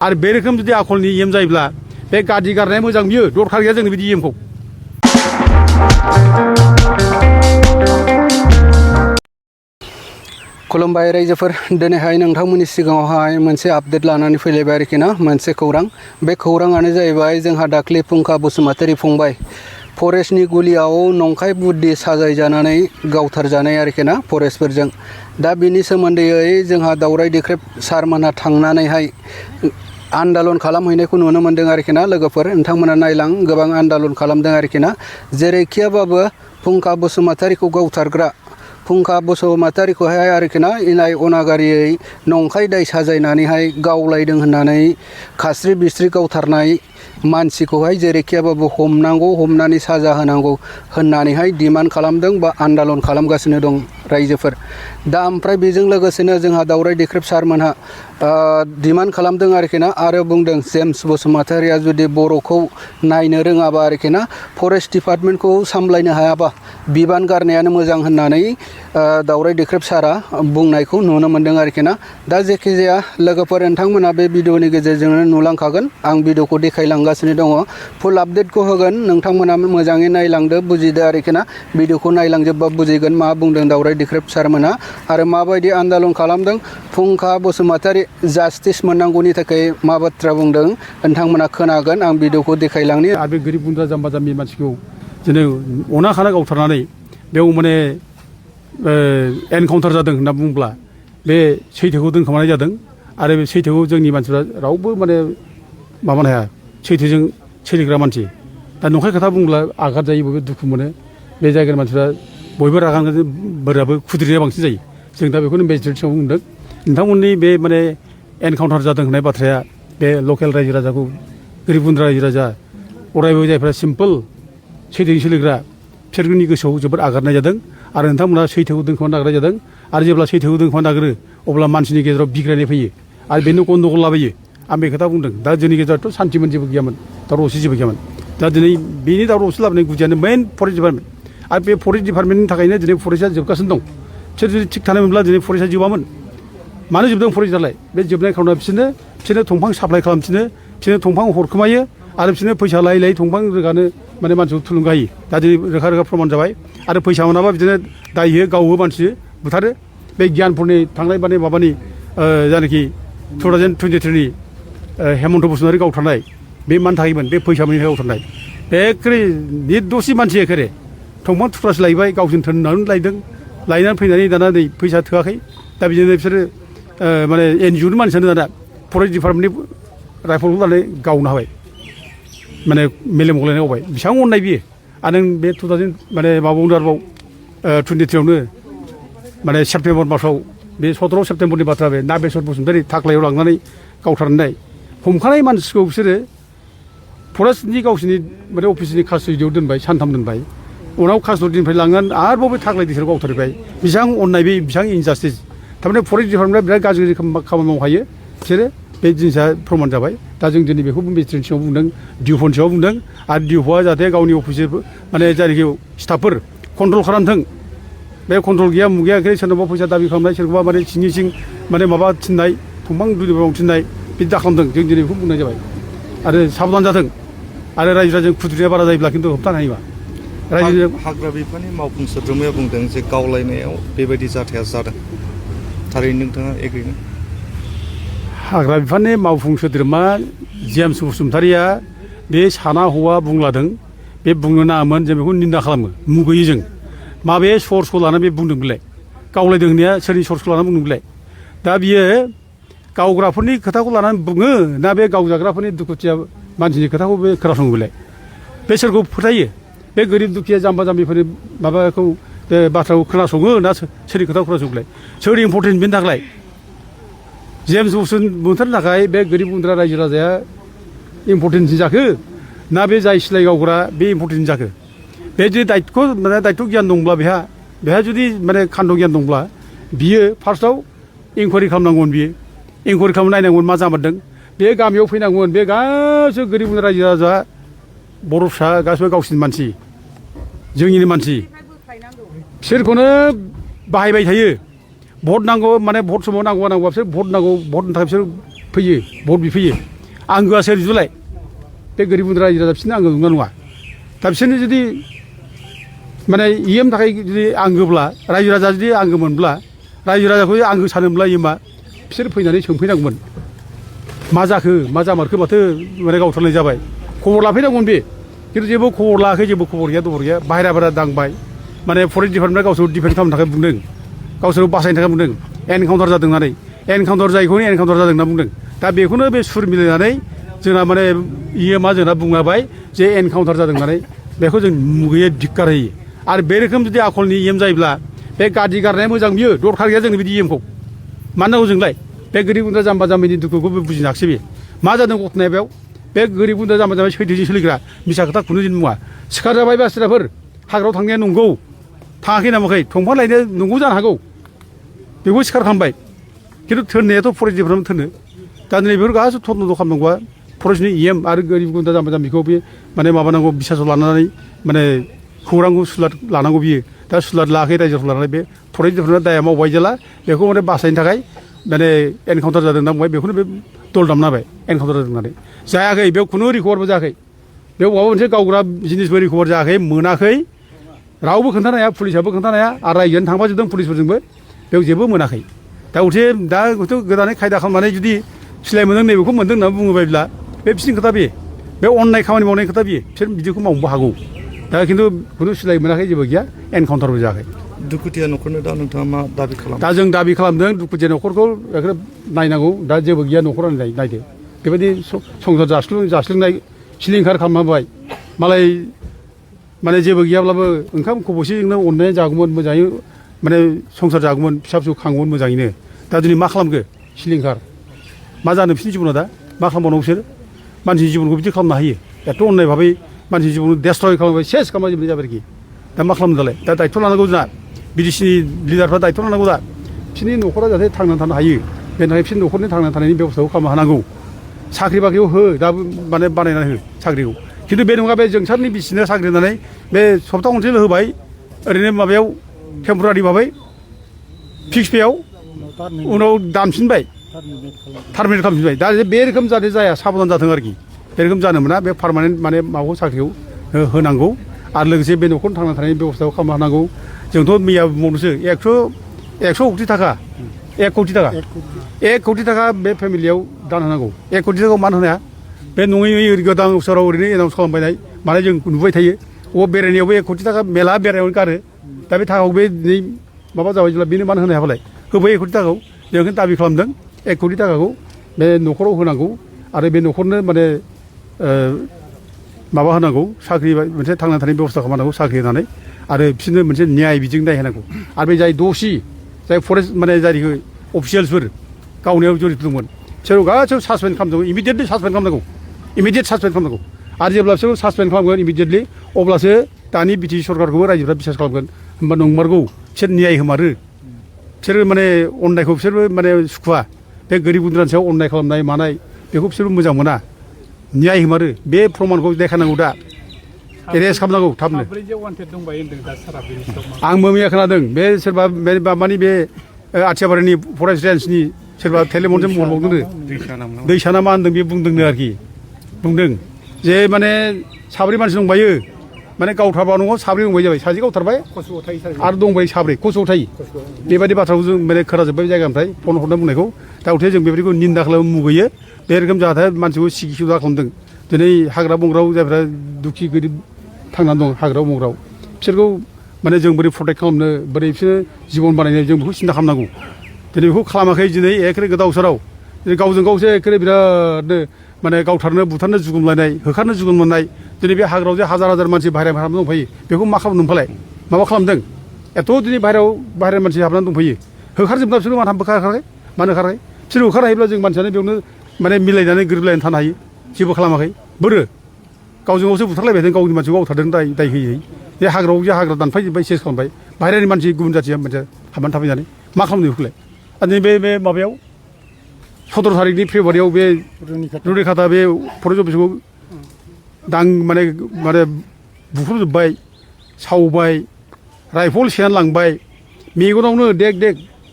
आरो बे रोखोम जुदि आखलनि EM जायोब्ला बे गारि गारनाया मोजां बियो दरखार गैया जोंनो बिदि EMखौ खुलुमबाय रायजोफोर दिनैहाय नोंथांमोननि सिगाङावहाय मोनसे आपडेट लानानै फैलायबाय आरोखि ना मोनसे खौरां बे खौराङानो जाहैबाय जोंहा दाख्लि फुंखा बसुमतारी फंबाय फरेस्टनि गुलियाव नंखाय बुद्धि साजायजानानै गावथारजानाय आरोखि ना फरेस्टफोरजों दा बिनि सोमोन्दैयै जोंहा दावराय देख्रेब सारमोनहा थांनानैहाय आन्दालन खालामहैनायखौ नुनो मोन्दों आरोखि ना लोगोफोर नोंथांमोना नायलां गोबां आन्दालन खालामदों आरोखि ना जेरैखियाबाबो फुंखा बसुमतारीखौ गावथारग्रा फुंखा बसुमतारीखौहाय आरोखि ना इनाय अनागारियै नंखाय दाय साजायनानैहाय गावलायदों होननानै खास्रि बिस्रि गावथारनाय मानसिखौहाय जेरैखियाबाबो हमनांगौ हमनानै साजा होनांगौ होननानैहाय डिमान्ड खालामदों बा आन्दालन खालामगासिनो दं रायजोफोर दा ओमफ्राय बेजों लोगोसेनो जोंहा दावराय देख्रेब सारमोनहा डिमान्ड खालामदों आरोखि ना आरो बुंदों जेम्स बसुमतारीया जुदि बर'खौ नायनो रोङाबा आरोखि ना फरेस्ट डिपार्टमेन्टखौ सामलायनो हायाबा बिबान गारनायानो मोजां होननानै दावराय देख्रेब सारा बुंनायखौ नुनो मोन्दों आरोखि ना दा जेखिजाया लोगोफोर नोंथांमोना बे भिडिअनि गेजेरजोंनो नुलांखागोन आं भिडिअखौ देखायलांगासिनो दङ फुल आपडेटखौ होगोन नोंथांमोना मोजाङै नायलांदो बुजिदो आरोखि ना भिडिअखौ नायलांजोबबा बुजिगोन मा बुंदों दावराय देख्रेब सारमोनहा आरो माबायदि आन्दालन खालामदों फुंखा बसुमतारी जास्टिस मोननांगौनि थाखाय मा बाथ्रा बुंदों नोंथांमोना खोनागोन आं भिडिअखौ देखायलांनि आरो बे गोरिब गुन्द्रा जाम्बा जाम्बि मानसिखौ जोङो अना खाना गावथारनानै बेयाव माने एनकाउन्टार जादों होनना बुङोब्ला बे सैथोखौ दोनखोमानाय जादों आरो बे सैथोखौ जोंनि मानसिफ्रा रावबो माने माबानो हाया सैथोजों सोलिग्रा मानसि दा नंखाय खोथा बुंब्ला आघात जायो बयबो दुखु मोनो बे जायगानि मानसिफ्रा बयबो रागा बोराबो खुद्रिनाया बांसिन जायो जों दा बेखौनो मेजिस्ट्रेटआव बुंदों नोंथांमोननि बे माने एनकाउन्टार जादों होननाय बाथ्राया बे लकेल रायजो राजाखौ गोरिब गुन्द्रा रायजो राजा अरायबो जायफ्रा सिम्पोल सैथोजों सोलिग्रा बिसोरनि गोसोआव जोबोद आघातनाय जादों आरो नोंथांमोना सैथोखौ दोनखोमानो नागिरनाय जादों आरो जेब्ला सैथोखौ दोनखोमानो नागिरो अब्ला मानसिनि गेजेराव बिग्रायनाय फैयो आरो बेनो गन्दगल लाबोयो आं बे खोथा बुंदों दा जोंनि गेजेरावथ' सान्थिमोन जेबो गैयामोन दावराव दावसि जेबो गैयामोन दा दिनै बेनि दावराव दावसि लाबोनाय गुदियानो मेइन फरेस्ट डिपार्टमेन्ट आरो बे फरेस्ट डिपार्टमेन्टनि थाखायनो दिनै फरेस्टआ जोबगासिनो दं बिसोर जुदि थिग थानायमोनब्ला दिनै फरेस्टआ जोबामोन मानो जोबदों फरेस्टआलाय बे जोबनाय खार'ना बिसोरनो दंफां साप्लाय खालामफिनो बिसोरनो दंफां हरखोमायो आरो बिसोरनो फैसा लायै लायै दंफां रोगानो माने मानसिखौ थुलुंगा होयो दा दिनै रोखा रोखा प्रमान जाबाय आरो फैसा मोनाबा बिदिनो दाय होयो गावो मानसि बुथारो बे गियानफोरनि थांनाय माबानि जायनाखि 2023नि हेमन्त बसुमतारी गावथारनाय बे मानि थाखायमोन बे फैसा मोनैनि थाखाय गावथारनाय एखेरे निर्दसि मानसि एखेरे दंफां थुख्रासो लायबाय गावजों थोननानै लायदों लायनानै फैनानै दाना नै फैसा थोआखै दा बिदिनो बिसोरो माने एनजिअनि मानसियानो दाना फरेस्ट डिपार्टमेन्टनि राइफलखौ लानानै गावनो हाबाय माने मेलेम गलायनाय गावबाय बेसेबां अननाय बियो आरो नों बे 2000 माने माबायावनो आरोबाव 23आवनो माने सेप्तेम्बर मासाव बे 17 सेप्तेम्बरनि बाथ्रा बे नागेस्वर बसुमतारी थाख्लायाव लांनानै गावथारनाय हमखानाय मानसिखौ बिसोरो फरेस्टनि गावसिनि माने अफिसनि कास्टडियाव दोनबाय सानथाम दोनबाय उनाव कास्टडिनिफ्राय लांनानै आरोबाव बे थाख्लाय दैसायाव गावथारबाय बेसेबां अननाय बे बेसेबां इनजास्टिस थारमाने फरेस्ट डिपार्टमेन्टआ बिराद गाज्रि खामानि मावखायो बिसोरो बे जिनिसा प्रमान जाबाय दा जों दिनै बेखौ मेजिस्ट्रेटनि सिगाङाव बुंदों डिउफोरनि सिगाङाव बुंदों आरो डिउफआ जाहाथे गावनि अफिस माने जायनाखि स्टाफफोर कन्ट्रल खालामथों बे कन्ट्रल गैया मुगैया सोरनावबा फैसा दाबि खालामनाय सोरखौबा माने सिं सिं माने माबा थिननाय दंफां दुलिबाव थिननाय बिदि दाखालामदों जों दिनै बेखौ बुंनाय जाबाय आरो साबधान जाथों आरो रायजो राजाजों खुद्रिनाया बारा जायोब्ला खिन्थु होबथानो हायोबा रायजो हाग्रा बिफाननि मावफुं सोद्रोमाया बुंदों जे गावलायनायाव बेबायदि जाथाया जादों थारैनो नोंथाङा एग्रिनो हाग्रा बिफाननि मावफुं सोद्रोमा जेम्स बसुमतारीया बे साना हौवा बुंलादों बे बुंनो नाङामोन जों बेखौ निन्दा खालामो मुगैयो जों माबे सर्सखौ लानानै बे बुंदों बिलाय गावलायदों होननाया सोरनि सर्सखौ लानानै बुंदों बिलाय दा बियो गावग्राफोरनि खोथाखौ लानानै बुङो ना बे गावजाग्राफोरनि दुखुथिया मानसिनि खोथाखौ बे खोनासङो बिलाय बे सोरखौ फोथायो बे गोरिब दुखिया जाम्बा जाम्बिफोरनि माबाखौ बाथ्राखौ खोनासङो ना सोरनि खोथाखौ खोनासङो बिलाय सोर इम्परटेन्ट बेनि थाखाय जेम्स बसुमतारीनि थाखाय बे गोरिब गुन्द्रा रायजो राजाया इम्परटेन्ट जाखो ना बे जाय सिलाय गावग्रा बे इम्परटेन्ट जाखो बे जुदि दायित्व गियान दंब्ला बेहा जुदि माने खान्द' गियान दंब्ला बियो फार्स्टआव इनकुवारि खालामनांगौमोन बियो इनकुवारि खालामनो नायनांगौमोन मा जामारदों बे गामियाव फैनांगौमोन बे गासैबो गोरिब गुन्द्रा रायजो राजा बर' फिसा गासैबो गावसिनि मानसि जोंनिनो मानसि बिसोरखौनो बाहायबाय थायो भट नांगौ माने भट समाव नांगौबा बिसोर भट नांगौ भटनि थाखाय बिसोर फैयो भट बिफैयो आंगोआ सोर जुलाय बे गोरिब गुन्द्रा रायजो राजा बिसोरनो आंगो नंगौना नङा दा बिसोरनो जुदि माने इएम थाखाय जुदि आंगोब्ला रायजो राजा जुदि आंगो मोनब्ला रायजो राजाखौ आंगो सानोब्ला इएमआ बिसोर फैनानै सोंफैनांगौमोन मा जाखो मा जामारखो माथो माने गावथारनाय जाबाय खबर लाफैनांगौमोन बे खिन्थु जेबो खबर लायाखै जेबो खबर गैया दबर गैया बाहेरा दांबाय माने फरेस्ट डिपार्टमेन्टआ गावसोरखौ डिफेन्ड खालामनो थाखाय बुंदों गावसोरखौ बासायनो थाखाय बुंदों एनकाउन्टार जादों होननानै एनकाउन्टार जायैखौनो एनकाउन्टार जादों होनना बुंदों दा बेखौनो बे सुर मिलायनानै जोंना माने इएमआ जोंना बुङाबाय जे एनकाउन्टार जादों होननानै बेखौ जों मुगैयै धिक्कार होयो आरो बे रोखोम जुदि आखलनि इएम जायोब्ला बे गाज्रि गारनाया मोजां बियो दरखार गैया जोंनो बिदि इएमखौ मानो नांगौ जोंलाय बे गोरिब गुन्द्रा जाम्बा जाम्बिनि दुखुखौ बुजिनो हायाखिसै बे मा जादों घटनाया बेयाव बे गोरिब गुन्द्रा जाम्बा जाम्बि सैथोजों सोलिग्रा मिसा खोथा खुनु दिन मुवा सिखार जाबाय बासिराफोर हाग्रायाव थांनाया नंगौ थाङाखै नामाखै दंफां लायनो नंगौ जानो हागौ बेखौ सिखार खालामबाय खिन्थु थोननायाथ' फरेस्ट डिपार्टमेन्ट थोनो दा दिनै बेफोर गासैबो थदन्त खालामनांगौआ फरेस्टनि इएम आरो गोरिब गुन्द्रा जाम्बा जाम्बिखौ बे माने माबानांगौ बिसासाव लानानै माने खौरांखौ सुलाद लानांगौ बियो दा सुलाद लायाखै रायजोखौ लानानै बे फरेस्ट डिपार्टमेन्टआ दाया मावबाय जेला बेखौ माने बासायनो थाखाय माने एनकाउन्टार जादों होनना बुंबाय बेखौनो बे दल दामना होबाय एनकाउन्टार जादों होननानै जायाखै बेयाव खुनु रिकभारबो जायाखै बेयाव माबा मोनसे गावग्रा जिनिसबो रिकभार जायाखै मोनाखै रावबो खोन्थानो हाया पुलिसाबो खोन्थानो हाया आरो रायजोआनो थांफाजोबदों पुलिसफोरजोंबो बेयाव जेबो मोनाखै दा उथे दा गोदानै खायदा खालामनानै जुदि सिलाय मोनदों नैबेखौ मोनदों होनना बुङोबायब्ला बे बिसोरनि खोथा बे अननाय खामानि मावनायनि खोथा बिसोर बिदिखौ मावनोबो हागौ दा खिन्थु खुनु सिलाय मोनाखै जेबो गैया एनकाउन्टारबो जायाखै दुखुथिया न'खरनो दा नोंथाङा मा दाबि खालामो दा जों दाबि खालामदों दुखुथिया न'खरखौ नायनांगौ दा जेबो गैया न'खरानो नायदो बेबायदि संसार जास्लोंनाय सिलिंखार खालामबाय मालाय माने जेबो गैयाब्लाबो ओंखाम खबसेजोंनो अननाया जागौमोन मोजाङै माने संसार जागौमोन फिसा फिसौ खांगौमोन मोजाङैनो दा दिनै मा खालामखो सिलिंखार मा जानो बिसोरनि जिबना दा मा खालामबावनांगौ बिसोर मानसिनि जिबनखौ बिदि खालामनो हायो एथ' अननाय भाबै मानसिनि जिबनखौ डेस्ट्रय खालामबाय सेस खालामजोबनाय जाबाय आरोखि दा मा खालामनो दालाय दा दायथ' लानांगौ जोंना बिडिसिनि लिडारफ्रा दायथ' लानांगौ दा बिसोरनि न'खरा जाहाथे थांनानै थानो हायो बेनि थाखाय बिसोरनि न'खरनि थांनानै थानायनि बेब'स्थाखौ खालामनो हानांगौ साख्रि बाख्रिखौ हो दा माने बानायनानै हो साख्रिखौ खिन्थु बे नङा बे जोंसारनि बिसिनो साख्रि होनानै बे सप्ता खनसेल' होबाय ओरैनो माबायाव टेम्परारि भाबै फिक्स पेआव उनाव दानफिनबाय टार्मिनेट खालामफिनबाय दा बे रोखोम जाहाथे जाया साबधान जाथों आरोखि बे रोखोम जानो मोना बे पार्मानेन्ट माने माबाखौ साख्रिखौ होनांगौ आरो लोगोसे बे न'खरनि थांना थानायनि बेब'स्थाखौ खालामनो हानांगौ जोंथ' मैया बुंबावदोंसो एकस' कौटि थाखा 1 कौटि थाखा 1 कौटि थाखा बे फेमिलियाव दान होनांगौ 1 कौटि थाखाखौ मानो होनाया बे नङै गोदान बोसोराव ओरैनो एनाउन्स खालामबायनाय माने जों नुबाय थायो बेरायनायावबो 1 कौटि थाखा मेला बेरायनायावनो गारो दा बे थाखाखौ बे दिनै माबा जाबाय जेब्ला बेनो मानो होनो हायाबालाय होबाय 1 कौटि थाखाखौ जों बेखौनो दाबि खालामदों 1 कौटि थाखाखौ बे न'खराव होनांगौ आरो बे न'खरनो माने माबा होनांगौ साख्रि मोनसे थांना थानायनि बेब'स्था खालामनांगौ साख्रि होनानै आरो बिसोरनो मोनसे न्याय बिजों नाय होनांगौ आरो बे जाय दसि जाय फरेस्ट माने जायखौ अफिसियेल्सफोर गावनायाव जरित दंमोन बिसोर गासैबो सासपेन्ड खालामनांगौ इमिडियेटलि सासपेन्ड खालामनांगौ इमिडियेट सासपेन्ड खालामनांगौ आरो जेब्ला बिसोरखौ सासपेन्ड खालामगोन इमिडियेटलि अब्लासो दानि बिटिसि सरकारखौबो रायजोफ्रा बिसास खालामगोन होमबा नंमारगौ बिसोर न्याय होमारो बिसोरो माने अननायखौ बिसोरबो माने सुखुवा बे गोरिब गुन्द्रानि सायाव अननाय खालामनाय मानाय बेखौ बिसोरबो मोजां मोना न्याय होमारो बे प्रमानखौ देखायनांगौ दा एरेस्ट खालामनांगौ थाबनो आंबो मैया खोनादों बे सोरबा माबानि बे आथियाबारिनि फरेस्ट रेन्जनि सोरबा टेलिफनजों बुंहरबावदोंनो दैसा ना मा होनदों बे बुंदोंनो आरोखि बुंदों जे माने 4 मानसि दंबायो माने गावथारबा न'आव 4 दंबाय जाबाय सासे गावथारबाय आरो दंबाय 4 खस'आव थायो बेबायदि बाथ्राखौ जों माने खोनाजोब्बाय जायगानिफ्राय फन हरना बुंनायखौ दा उथे जों बेबायदिखौ निन्दा खालामो मुगैयो बे रोखोम जाहाथे मानसिखौ सिगिसुदा खालामदों दिनै हाग्रा बंग्रायाव जायफ्रा दुखि गोरिब थांनानै दं हाग्रा बंग्रायाव बिसोरखौ माने जों बोरै प्रटेक्ट खालामनो बोरै बिसोर जिबन बानायनो जों बेखौ सिन्था खालामनांगौ दिनै बेखौ खालामाखै दिनै एखेबारे गोदाव सोराव गावजों गावसो एखेबारे बिरादनो माने गावथारनो बुथारनो जुगुमलायनाय होखारनो जुगुम मोननाय दिनै बे हाग्रायाव जे हाजार मानसि बाहेरायाव हाबनानै दंफैयो बेखौ मा खालामदों फालाय माबा खालामदों एथ' दिनै बाहेरानि मानसि हाबनानै दंफैयो होखारजोबना बिसोर मानो होखाराखै मानो होखाराखै बिसोर होखार हायोब्ला जों मानसियानो बेयावनो माने मिलायनानै गोरोबलायनानै थानो हायो जेबो खालामाखै बोरो गावजों गावसो बुथारलायबाय थादों गावनि मानसिखौ गावथारदों दाय होयै बे हाग्रायाव जे हाग्रा दानफायजोब्बाय सेस खालामबाय बाहेरानि मानसि गुबुन जाथिया मोनसे हाबनानै थाफैनानै मा खालामदों बेखौलाय आरो बे माबायाव 17 थारिखनि फेब्रुवारियाव बे रुनिखाता बे फरेस्ट अफिसखौ माने बुख्रुबजोब्बाय सावबाय राइफल सेनानै लांबाय मेगनावनो देग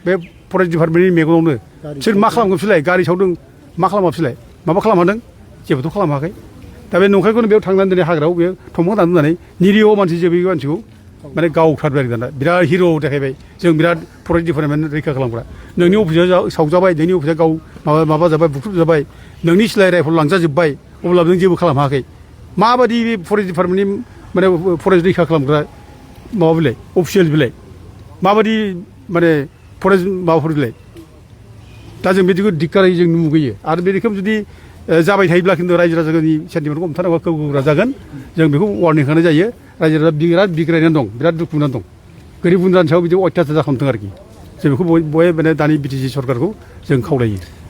बे फरेस्ट डिपार्टमेन्टनि मेगनावनो बिसोर मा खालामगोन बिसोरलाय गारि सावदों मा खालामा बिसोरलाय माबा खालामहादों जेबोथ' खालामाखै दा बे नंखायखौनो बेयाव थांनानै दिनै हाग्रायाव बेयो दंफां दानना दोननानै निरिह मानसि जे बे मानसिखौ माने गावथारबाय आरो दाना बिराद हिर' देखायबाय जों बिराद फरेस्ट डिपार्टमेन्ट रैखा खालामग्रा नोंनि अफिसा सावजाबाय नोंनि अफिसा गाव माबा जाबाय बुख्रुबजाबाय नोंनि सिलाय राइफल लांजाजोब्बाय अब्लाबो नों जेबो खालामाखै माबायदि बे फरेस्ट डिपार्टमेन्टनि माने फरेस्ट रैखा खालामग्रा माबा बिलाय अफिसियेल बिलाय माबायदि माने फरेस्ट माबाफोर बिलाय दा जों बिदिखौ धिक्कारै जों मुगैयो आरो बे रोखोम जुदि जाबाय थायोब्ला खिन्थु रायजो राजानि सेन्टिमेन्टखौ हमथानांगौ गोग्रा जागोन जों बेखौ वार्निं होनाय जायो रायजो राजा बिराद बिग्रायनानै दं बिराद दुखु मोननानै दं गोरिब गुन्द्रानि सायाव बिदि अयथासार खालामदों आरोखि जों बेखौ बयबो माने दानि बिटिसि सरकारखौ जों खावलायो